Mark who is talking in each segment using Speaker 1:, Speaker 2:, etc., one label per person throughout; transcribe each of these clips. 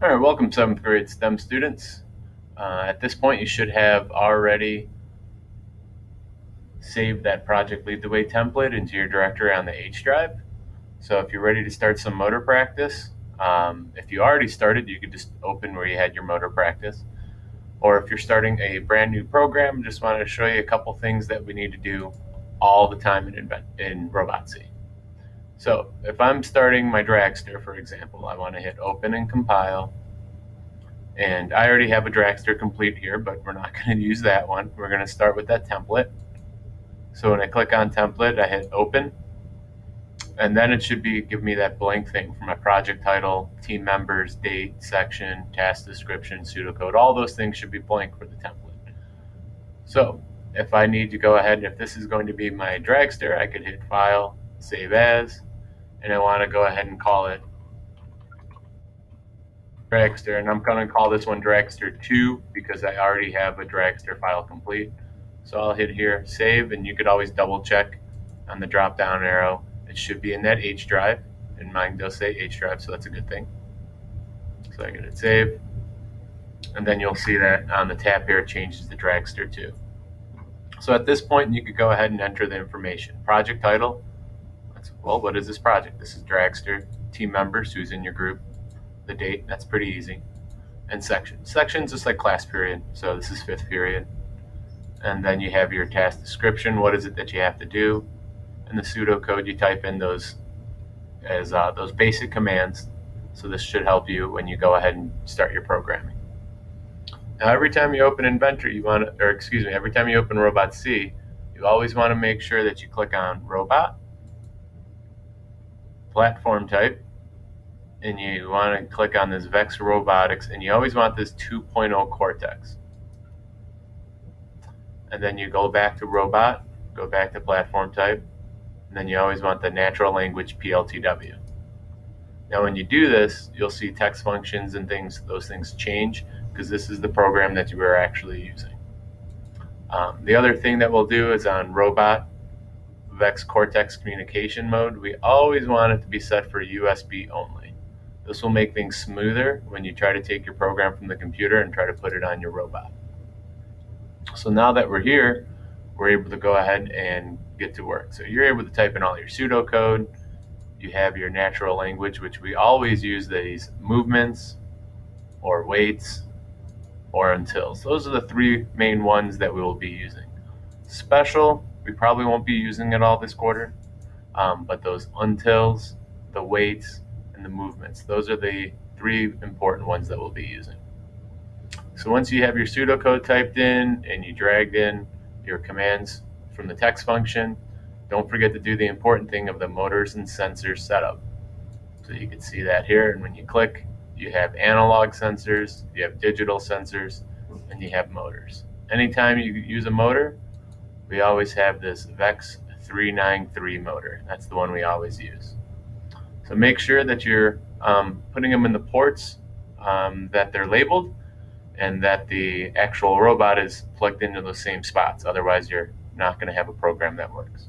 Speaker 1: All right, welcome 7th grade STEM students. At this point, you should have already saved that Project Lead the Way template into your directory on the H drive. So if you're ready to start some motor practice, if you already started, you could just open where you had your motor practice. Or if you're starting a brand new program, just wanted to show you a couple things that we need to do all the time in RobotC. So if I'm starting my dragster, for example, I want to hit open and compile. And I already have a dragster complete here, but we're not going to use that one. We're going to start with that template. So when I click on template, I hit open, and then it should give me that blank thing for my project title, team members, date, section, task description, pseudocode. All those things should be blank for the template. So if I need to go ahead, and if this is going to be my dragster, I could hit file, save as, and I want to go ahead and call it dragster, and I'm going to call this one dragster 2 because I already have a dragster file complete. So I'll hit here, save, and you could always double check on the drop down arrow. It should be in that H drive, and mine does say H drive, so that's a good thing. So I can hit save, and then you'll see that on the tab here it changes to dragster 2. So at this point you could go ahead and enter the information. Project title, well, what is this project? This is dragster, team members, who's in your group, the date, that's pretty easy, and section's just like class period, so this is 5th period. And then you have your task description, what is it that you have to do, and the pseudocode, you type in those as those basic commands. So this should help you when you go ahead and start your programming. Now every time you open Inventor, every time you open RobotC, you always want to make sure that you click on Robot, Platform Type, and you want to click on this Vex Robotics, and you always want this 2.0 Cortex. And then you go back to Robot, go back to Platform Type, and then you always want the Natural Language PLTW. Now when you do this, you'll see text functions and those things change because this is the program that you are actually using. The other thing that we'll do is on Robot Vex Cortex communication mode, we always want it to be set for USB only. This will make things smoother when you try to take your program from the computer and try to put it on your robot. So now that we're here, we're able to go ahead and get to work. So you're able to type in all your pseudocode. You have your natural language, which we always use these movements or waits or untils. Those are the 3 main ones that we will be using. Special, we probably won't be using it all this quarter, but those untils, the waits, and the movements, those are the 3 important ones that we'll be using. So once you have your pseudocode typed in and you dragged in your commands from the text function, don't forget to do the important thing of the motors and sensors setup. So you can see that here, and when you click, you have analog sensors, you have digital sensors, and you have motors. Anytime you use a motor, we always have this VEX 393 motor. That's the one we always use. So make sure that you're putting them in the ports that they're labeled and that the actual robot is plugged into those same spots. Otherwise, you're not going to have a program that works.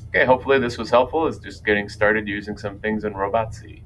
Speaker 1: Okay, hopefully this was helpful. It's just getting started using some things in RobotC.